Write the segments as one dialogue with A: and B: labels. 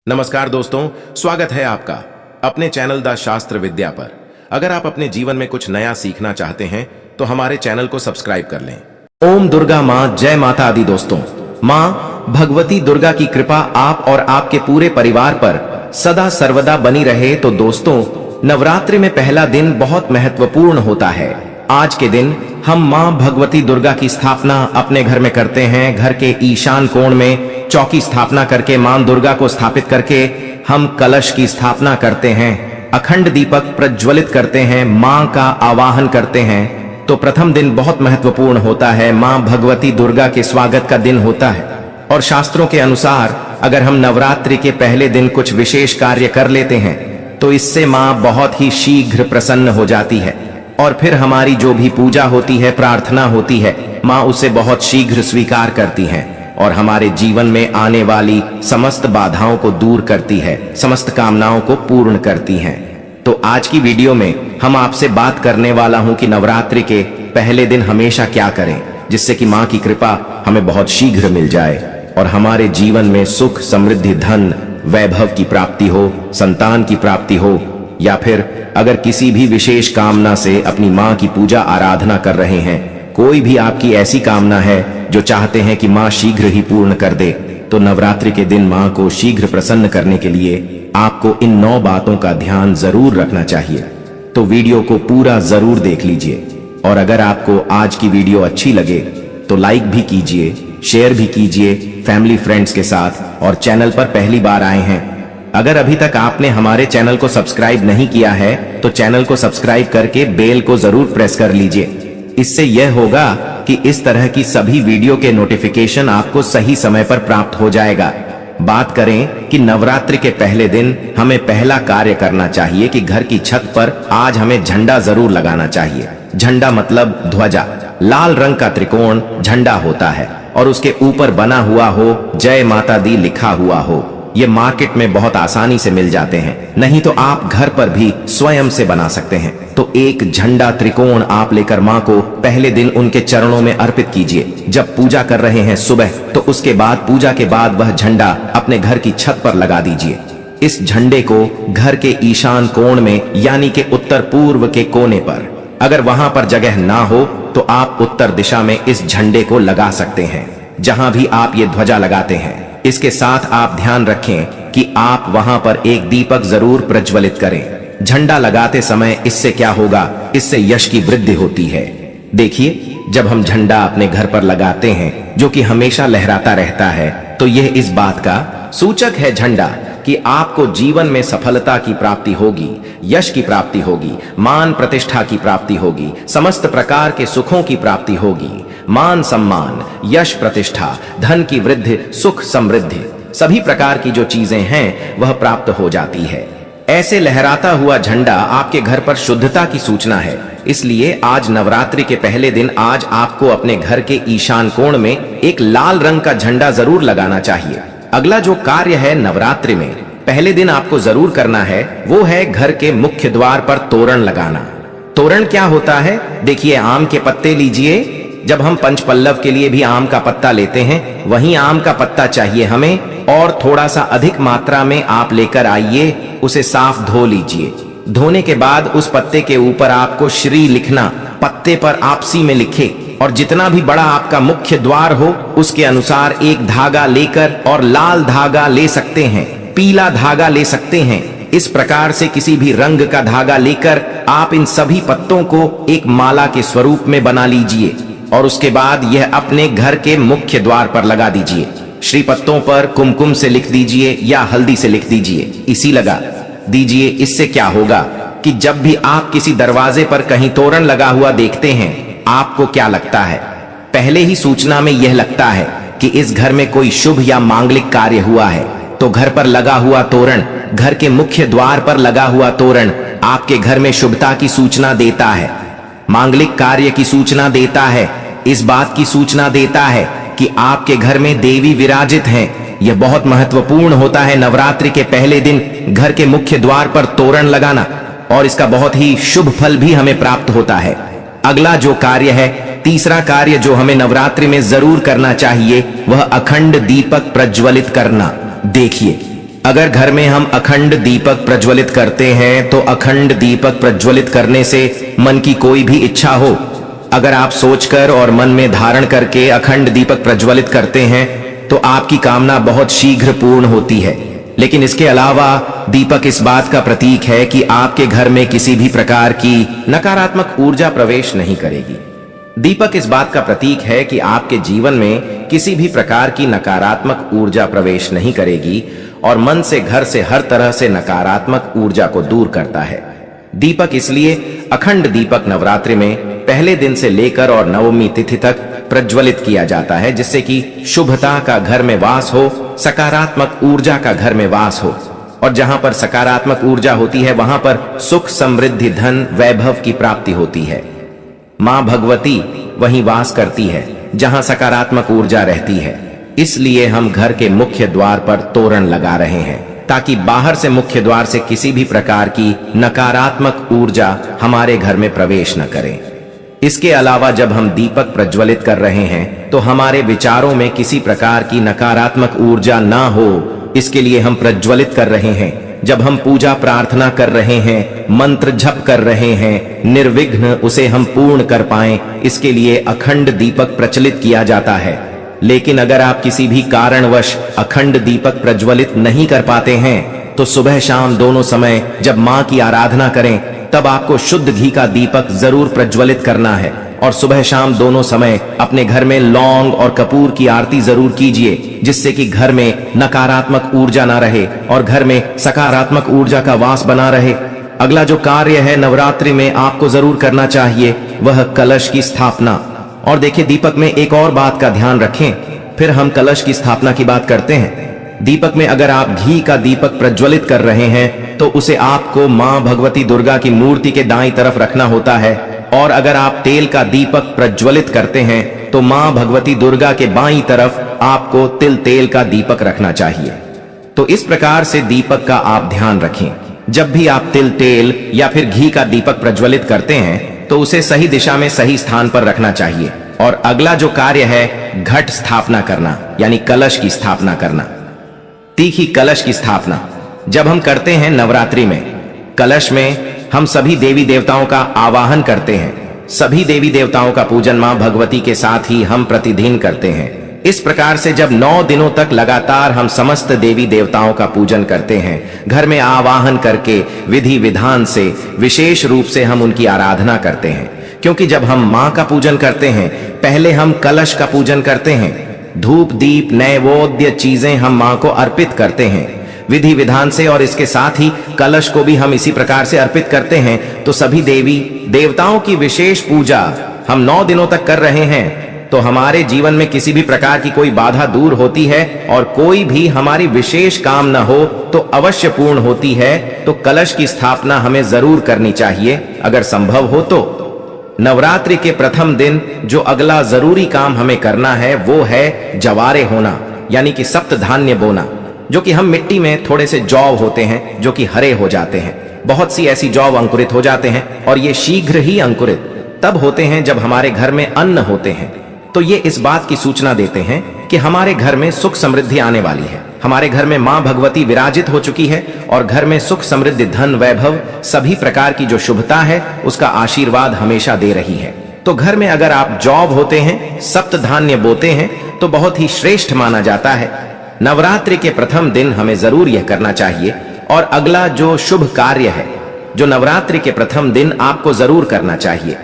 A: नमस्कार दोस्तों, स्वागत है आपका अपने चैनल द शास्त्र विद्या पर। अगर आप अपने जीवन में कुछ नया सीखना चाहते हैं तो हमारे चैनल को सब्सक्राइब कर लें। ओम दुर्गा माँ, जय माता आदि। दोस्तों, माँ भगवती दुर्गा की कृपा आप और आपके पूरे परिवार पर सदा सर्वदा बनी रहे। तो दोस्तों, नवरात्रि में पहला दिन बहुत महत्वपूर्ण होता है। आज के दिन हम माँ भगवती दुर्गा की स्थापना अपने घर में करते हैं। घर के ईशान कोण में चौकी स्थापना करके मां दुर्गा को स्थापित करके हम कलश की स्थापना करते हैं, अखंड दीपक प्रज्वलित करते हैं, मां का आवाहन करते हैं। तो प्रथम दिन बहुत महत्वपूर्ण होता है, मां भगवती दुर्गा के स्वागत का दिन होता है। और शास्त्रों के अनुसार अगर हम नवरात्रि के पहले दिन कुछ विशेष कार्य कर लेते हैं तो इससे मां बहुत ही शीघ्र प्रसन्न हो जाती है और फिर हमारी जो भी पूजा होती है, प्रार्थना होती है, मां उसे बहुत शीघ्र स्वीकार करती है और हमारे जीवन में आने वाली समस्त बाधाओं को दूर करती है, समस्त कामनाओं को पूर्ण करती हैं। तो आज की वीडियो में हम आपसे बात करने वाला हूं कि नवरात्रि के पहले दिन हमेशा क्या करें जिससे कि मां की कृपा हमें बहुत शीघ्र मिल जाए और हमारे जीवन में सुख, समृद्धि, धन, वैभव की प्राप्ति हो, संतान की प्राप्ति हो, या फिर अगर किसी भी विशेष कामना से अपनी मां की पूजा आराधना कर रहे हैं, कोई भी आपकी ऐसी कामना है जो चाहते हैं कि मां शीघ्र ही पूर्ण कर दे, तो नवरात्रि के दिन मां को शीघ्र प्रसन्न करने के लिए आपको इन 9 बातों का ध्यान जरूर रखना चाहिए। तो वीडियो को पूरा जरूर देख लीजिए और अगर आपको आज की वीडियो अच्छी लगे तो लाइक भी कीजिए, शेयर भी कीजिए फैमिली फ्रेंड्स के साथ। और चैनल पर पहली बार आए हैं, अगर अभी तक आपने हमारे चैनल को सब्सक्राइब नहीं किया है तो चैनल को सब्सक्राइब करके बेल को जरूर प्रेस कर लीजिए। इससे यह होगा कि इस तरह की सभी वीडियो के नोटिफिकेशन आपको सही समय पर प्राप्त हो जाएगा। बात करें कि नवरात्रि के पहले दिन हमें पहला कार्य करना चाहिए कि घर की छत पर आज हमें झंडा जरूर लगाना चाहिए। झंडा मतलब ध्वजा, लाल रंग का त्रिकोण झंडा होता है और उसके ऊपर बना हुआ हो जय माता दी लिखा हुआ हो। ये मार्केट में बहुत आसानी से मिल जाते हैं, नहीं तो आप घर पर भी स्वयं से बना सकते हैं। तो एक झंडा त्रिकोण आप लेकर मां को पहले दिन उनके चरणों में अर्पित कीजिए। जब पूजा कर रहे हैं सुबह, तो उसके बाद पूजा के बाद वह झंडा अपने घर की छत पर लगा दीजिए। इस झंडे को घर के ईशान कोण में यानी कि उत्तर पूर्व के कोने पर, अगर वहां पर जगह ना हो तो आप उत्तर दिशा में इस झंडे को लगा सकते हैं, जहां भी आप ये ध्वजा लगाते हैं। इसके साथ आप ध्यान रखें कि आप वहां पर एक दीपक जरूर प्रज्वलित करें। झंडा लगाते समय इससे क्या होगा, इससे यश की वृद्धि होती है। देखिए, जब हम झंडा अपने घर पर लगाते हैं जो कि हमेशा लहराता रहता है, तो यह इस बात का सूचक है झंडा कि आपको जीवन में सफलता की प्राप्ति होगी, यश की प्राप्ति होगी, मान प्रतिष्ठा की प्राप्ति होगी, समस्त प्रकार के सुखों की प्राप्ति होगी। मान सम्मान, यश प्रतिष्ठा, धन की वृद्धि, सुख समृद्धि, सभी प्रकार की जो चीजें हैं वह प्राप्त हो जाती है। ऐसे लहराता हुआ झंडा आपके घर पर शुद्धता की सूचना है। इसलिए आज नवरात्रि के पहले दिन आज आपको अपने घर के ईशान कोण में एक लाल रंग का झंडा जरूर लगाना चाहिए। अगला जो कार्य है नवरात्रि में पहले दिन आपको जरूर करना है, वो है घर के मुख्य द्वार पर तोरण लगाना। तोरण क्या होता है? देखिए, आम के पत्ते लीजिए। जब हम पंचपल्लव के लिए भी आम का पत्ता लेते हैं, वहीं आम का पत्ता चाहिए हमें और थोड़ा सा अधिक मात्रा में आप लेकर आइए। उसे साफ धो लीजिए। धोने के बाद उस पत्ते के ऊपर आपको श्री लिखना, पत्ते पर आपसी में लिखे, और जितना भी बड़ा आपका मुख्य द्वार हो उसके अनुसार एक धागा लेकर, और लाल धागा ले सकते हैं, पीला धागा ले सकते हैं, इस प्रकार से किसी भी रंग का धागा लेकर आप इन सभी पत्तों को एक माला के स्वरूप में बना लीजिए और उसके बाद यह अपने घर के मुख्य द्वार पर लगा दीजिए। श्री पत्तों पर कुमकुम से लिख दीजिए या हल्दी से लिख दीजिए, इसी लगा दीजिए। इससे क्या होगा कि जब भी आप किसी दरवाजे पर कहीं तोरण लगा हुआ देखते हैं, आपको क्या लगता है? पहले ही सूचना में यह लगता है कि इस घर में कोई शुभ या मांगलिक कार्य हुआ है। तो घर पर लगा हुआ तोरण, घर के मुख्य द्वार पर लगा हुआ तोरण आपके घर में शुभता की सूचना देता है, मांगलिक कार्य की सूचना देता है, इस बात की सूचना देता है कि आपके घर में देवी विराजित हैं। यह बहुत महत्वपूर्ण होता है नवरात्रि के पहले दिन घर के मुख्य द्वार पर तोरण लगाना, और इसका बहुत ही शुभ फल भी हमें प्राप्त होता है। अगला जो कार्य है, तीसरा कार्य जो हमें नवरात्रि में जरूर करना चाहिए, वह अखंड दीपक प्रज्वलित करना। देखिए, अगर घर में हम अखंड दीपक प्रज्वलित करते हैं तो अखंड दीपक प्रज्वलित करने से मन की कोई भी इच्छा हो, अगर आप सोचकर और मन में धारण करके अखंड दीपक प्रज्वलित करते हैं तो आपकी कामना बहुत शीघ्र पूर्ण होती है। लेकिन इसके अलावा दीपक इस बात का प्रतीक है कि आपके घर में किसी भी प्रकार की नकारात्मक ऊर्जा प्रवेश नहीं करेगी। दीपक इस बात का प्रतीक है कि आपके जीवन में किसी भी प्रकार की नकारात्मक ऊर्जा प्रवेश नहीं करेगी और मन से घर से हर तरह से नकारात्मक ऊर्जा को दूर करता है। दीपक इसलिए अखंड दीपक नवरात्रि में पहले दिन से लेकर और नवमी तिथि तक प्रज्वलित किया जाता है, जिससे कि शुभता का घर में वास हो, सकारात्मक ऊर्जा का घर में वास हो। और जहां पर सकारात्मक ऊर्जा होती है वहां पर सुख, समृद्धि, धन, वैभव की प्राप्ति होती है। मां भगवती वहीं वास करती है जहां सकारात्मक ऊर्जा रहती है। इसलिए हम घर के मुख्य द्वार पर तोरण लगा रहे हैं ताकि बाहर से मुख्य द्वार से किसी भी प्रकार की नकारात्मक ऊर्जा हमारे घर में प्रवेश न करे। इसके अलावा जब हम दीपक प्रज्वलित कर रहे हैं तो हमारे विचारों में किसी प्रकार की नकारात्मक ऊर्जा ना हो, इसके लिए हम प्रज्वलित कर रहे हैं। जब हम पूजा प्रार्थना कर रहे हैं, मंत्र जप कर रहे हैं, निर्विघ्न उसे हम पूर्ण कर पाएं, इसके लिए अखंड दीपक प्रज्वलित किया जाता है। लेकिन अगर आप किसी भी कारणवश अखंड दीपक प्रज्वलित नहीं कर पाते हैं तो सुबह शाम दोनों समय जब मां की आराधना करें तब आपको शुद्ध घी का दीपक जरूर प्रज्वलित करना है। और सुबह शाम दोनों समय अपने घर में लौंग और कपूर की आरती जरूर कीजिए, जिससे कि घर में नकारात्मक ऊर्जा ना रहे और घर में सकारात्मक ऊर्जा का वास बना रहे। अगला जो कार्य है नवरात्रि में आपको जरूर करना चाहिए वह कलश की स्थापना। और देखिए, दीपक में एक और बात का ध्यान रखें, फिर हम कलश की स्थापना की बात करते हैं। दीपक में अगर आप घी का दीपक प्रज्वलित कर रहे हैं तो उसे आपको मां भगवती दुर्गा की मूर्ति के दाईं तरफ रखना होता है। और अगर आप तेल का दीपक प्रज्वलित करते हैं तो मां भगवती दुर्गा के बाईं तरफ आपको तिल तेल का दीपक रखना चाहिए। तो इस प्रकार से दीपक का आप ध्यान रखें। जब भी आप तिल तेल या फिर घी का दीपक प्रज्वलित करते हैं तो उसे सही दिशा में सही स्थान पर रखना चाहिए। और अगला जो कार्य है घट स्थापना करना, यानी कलश की स्थापना करना। तीखी कलश की स्थापना जब हम करते हैं नवरात्रि में, कलश में हम सभी देवी देवताओं का आवाहन करते हैं। सभी देवी देवताओं का पूजन मां भगवती के साथ ही हम प्रतिदिन करते हैं। इस प्रकार से जब 9 दिनों तक लगातार हम समस्त देवी देवताओं का पूजन करते हैं, घर में आवाहन करके विधि विधान से विशेष रूप से हम उनकी आराधना करते हैं। क्योंकि जब हम मां का पूजन करते हैं पहले हम कलश का पूजन करते हैं। धूप दीप नैवेद्य चीजें हम मां को अर्पित करते हैं विधि विधान से, और इसके साथ ही कलश को भी हम इसी प्रकार से अर्पित करते हैं। तो सभी देवी देवताओं की विशेष पूजा हम 9 दिनों तक कर रहे हैं। तो हमारे जीवन में किसी भी प्रकार की कोई बाधा दूर होती है और कोई भी हमारी विशेष काम न हो तो अवश्य पूर्ण होती है। तो कलश की स्थापना हमें जरूर करनी चाहिए अगर संभव हो तो। नवरात्रि के प्रथम दिन जो अगला जरूरी काम हमें करना है वो है जवारे होना, यानी कि सप्त धान्य बोना, जो कि हम मिट्टी में थोड़े से जौ होते हैं जो कि हरे हो जाते हैं। बहुत सी ऐसी जौ अंकुरित हो जाते हैं और ये शीघ्र ही अंकुरित तब होते हैं जब हमारे घर में अन्न होते हैं। तो ये इस बात की सूचना देते हैं कि हमारे घर में सुख समृद्धि आने वाली है। हमारे घर में मां भगवती विराजित हो चुकी है और घर में सुख समृद्धि धन वैभव सभी प्रकार की जो शुभता है उसका आशीर्वाद हमेशा दे रही है। तो घर में अगर आप जॉब होते हैं, सप्त धान्य बोते हैं तो बहुत ही श्रेष्ठ माना जाता है। नवरात्रि के प्रथम दिन हमें जरूर यह करना चाहिए। और अगला जो शुभ कार्य है जो नवरात्रि के प्रथम दिन आपको जरूर करना चाहिए।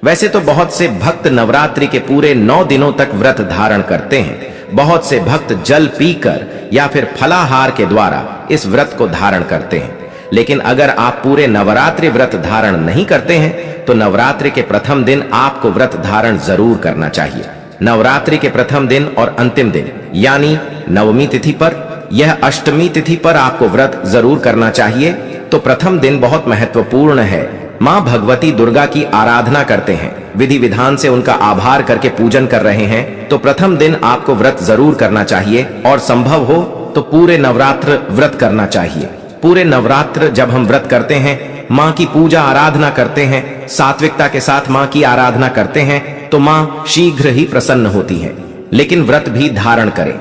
A: वैसे तो बहुत से भक्त नवरात्रि के पूरे 9 दिनों तक व्रत धारण करते हैं। बहुत से भक्त जल पीकर या फिर फलाहार के द्वारा इस व्रत को धारण करते हैं। लेकिन अगर आप पूरे नवरात्रि व्रत धारण नहीं करते हैं तो नवरात्रि के प्रथम दिन आपको व्रत धारण जरूर करना चाहिए। नवरात्रि के प्रथम दिन और अंतिम दिन यानी नवमी तिथि पर, यह अष्टमी तिथि पर आपको व्रत जरूर करना चाहिए। तो प्रथम दिन बहुत महत्वपूर्ण है। मां भगवती दुर्गा की आराधना करते हैं, विधि विधान से उनका आभार करके पूजन कर रहे हैं। तो प्रथम दिन आपको व्रत जरूर करना चाहिए और संभव हो तो पूरे नवरात्र व्रत करना चाहिए। पूरे नवरात्र जब हम व्रत करते हैं, मां की पूजा आराधना करते हैं, सात्विकता के साथ मां की आराधना करते हैं तो मां शीघ्र ही प्रसन्न होती है। लेकिन व्रत भी धारण करें।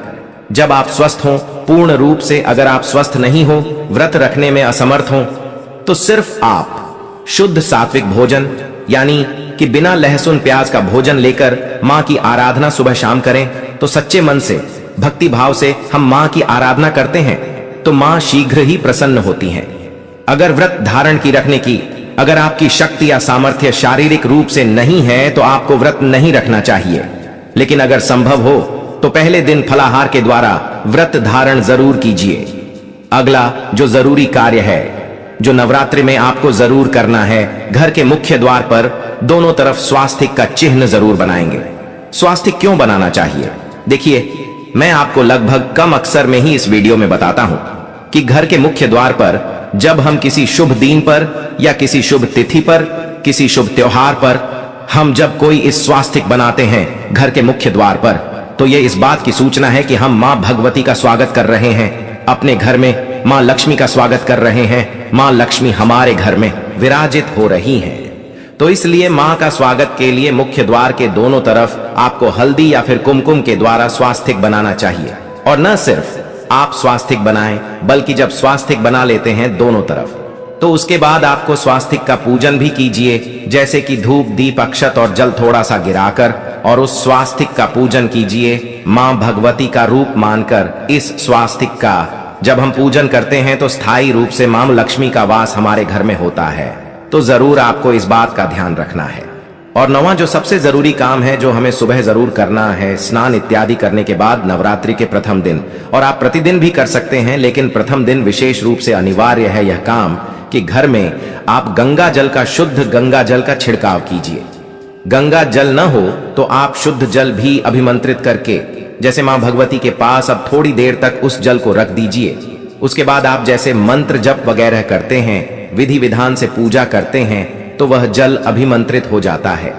A: जब आप स्वस्थ हों पूर्ण रूप से अगर आप स्वस्थ नहीं हो, व्रत रखने में असमर्थ हो, तो सिर्फ आप शुद्ध सात्विक भोजन यानी कि बिना लहसुन प्याज का भोजन लेकर मां की आराधना सुबह शाम करें, तो सच्चे मन से भक्ति भाव से हम मां की आराधना करते हैं तो मां शीघ्र ही प्रसन्न होती हैं। अगर व्रत धारण की रखने की अगर आपकी शक्ति या सामर्थ्य शारीरिक रूप से नहीं है तो आपको व्रत नहीं रखना चाहिए, लेकिन अगर संभव हो तो पहले दिन फलाहार के द्वारा व्रत धारण जरूर कीजिए। अगला जो जरूरी कार्य है जो नवरात्रि में आपको जरूर करना है, घर के मुख्य द्वार पर दोनों तरफ स्वास्तिक का चिन्ह जरूर बनाएंगे। स्वास्तिक क्यों बनाना चाहिए? देखिए, मैं आपको लगभग कम अक्सर में ही इस वीडियो में बताता हूं कि घर के मुख्य द्वार पर जब हम किसी शुभ दिन पर या किसी शुभ तिथि पर, किसी शुभ त्योहार पर हम जब कोई इस स्वास्तिक बनाते हैं घर के मुख्य द्वार पर, तो ये इस बात की सूचना है कि हम मां भगवती का स्वागत कर रहे हैं अपने घर में, मां लक्ष्मी का स्वागत कर रहे हैं, मां लक्ष्मी हमारे घर में विराजित हो रही हैं। तो इसलिए मां का स्वागत के लिए मुख्य द्वार के दोनों तरफ आपको हल्दी या फिर कुमकुम के द्वारा स्वास्तिक बनाना चाहिए। और न सिर्फ आप स्वास्तिक बनाएं, बल्कि जब स्वास्तिक बना लेते हैं दोनों तरफ, तो उसके बाद आपको स्वास्तिक का पूजन भी कीजिए, जैसे कि धूप दीप अक्षत और जल थोड़ा सा गिराकर, और उस स्वास्तिक का पूजन कीजिए मां भगवती का रूप मानकर। इस स्वास्तिक का जब हम पूजन करते हैं तो स्थायी रूप से मां लक्ष्मी का वास हमारे घर में होता है, तो जरूर आपको इस बात का ध्यान रखना है। और नौवां जो सबसे जरूरी काम है जो हमें सुबह जरूर करना है, स्नान इत्यादि करने के बाद नवरात्रि के प्रथम दिन, और आप प्रतिदिन भी कर सकते हैं, लेकिन प्रथम दिन विशेष रूप से अनिवार्य है यह काम कि घर में आप गंगा जल का, शुद्ध गंगा जल का छिड़काव कीजिए। गंगा जल न हो तो आप शुद्ध जल भी अभिमंत्रित करके, जैसे मां भगवती के पास अब थोड़ी देर तक उस जल को रख दीजिए। उसके बाद आप जैसे मंत्र जप वगैरह करते हैं, विधि विधान से पूजा करते हैं, तो वह जल अभिमंत्रित हो जाता है।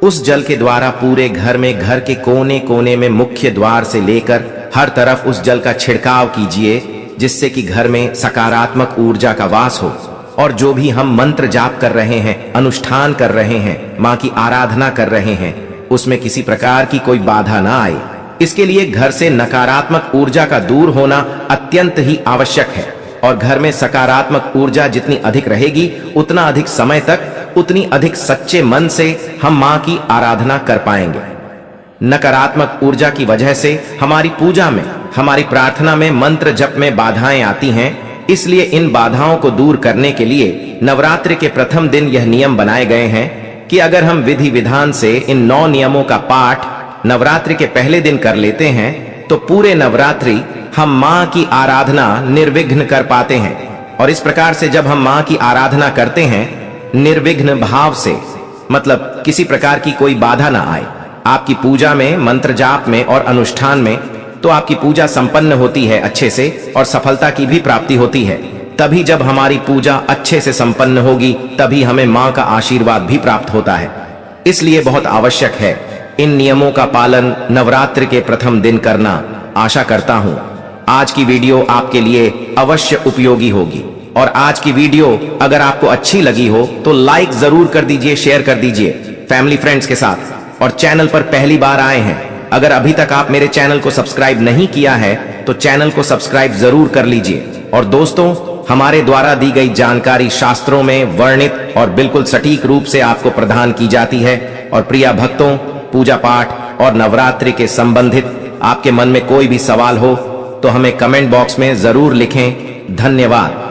A: उस जल के द्वारा पूरे घर में, घर के कोने कोने में, मुख्य द्वार से लेकर हर तरफ उस जल का छिड़काव कीजिए, जिससे कि घर में सकारात्मक ऊर्जा का वास हो। और जो भी हम मंत्र जाप कर रहे हैं, अनुष्ठान कर रहे हैं, मां की आराधना कर रहे हैं, उसमें किसी प्रकार की कोई बाधा ना आए, इसके लिए घर से नकारात्मक ऊर्जा का दूर होना अत्यंत ही आवश्यक है। और घर में सकारात्मक ऊर्जा जितनी अधिक रहेगी, उतना अधिक समय तक, उतनी अधिक सच्चे मन से हम मां की आराधना कर पाएंगे। नकारात्मक ऊर्जा की वजह से हमारी पूजा में, हमारी प्रार्थना में, मंत्र जप में बाधाएं आती हैं। इसलिए इन बाधाओं को दूर करने के लिए नवरात्रि के प्रथम दिन यह नियम बनाए गए हैं कि अगर हम विधि विधान से इन 9 नियमों का पाठ नवरात्रि के पहले दिन कर लेते हैं, तो पूरे नवरात्रि हम मां की आराधना निर्विघ्न कर पाते हैं। और इस प्रकार से जब हम मां की आराधना करते हैं निर्विघ्न भाव से, मतलब किसी प्रकार की कोई बाधा ना आए आपकी पूजा में, मंत्र जाप में और अनुष्ठान में, तो आपकी पूजा संपन्न होती है अच्छे से और सफलता की भी प्राप्ति होती है। तभी जब हमारी पूजा अच्छे से संपन्न होगी, तभी हमें मां का आशीर्वाद भी प्राप्त होता है। इसलिए बहुत आवश्यक है इन नियमों का पालन नवरात्रि के प्रथम दिन करना। आशा करता हूं आज की वीडियो आपके लिए अवश्य उपयोगी होगी। और आज की वीडियो अगर आपको अच्छी लगी हो तो लाइक जरूर कर दीजिए, शेयर कर दीजिए फैमिली फ्रेंड्स के साथ। और चैनल पर पहली बार आए हैं, अगर अभी तक आप मेरे चैनल को सब्सक्राइब नहीं किया है तो चैनल को सब्सक्राइब जरूर कर लीजिए। और दोस्तों, हमारे द्वारा दी गई जानकारी शास्त्रों में वर्णित और बिल्कुल सटीक रूप से आपको प्रदान की जाती है। और प्रिय भक्तों, पूजा पाठ और नवरात्रि के संबंधित आपके मन में कोई भी सवाल हो तो हमें कमेंट बॉक्स में जरूर लिखें। धन्यवाद।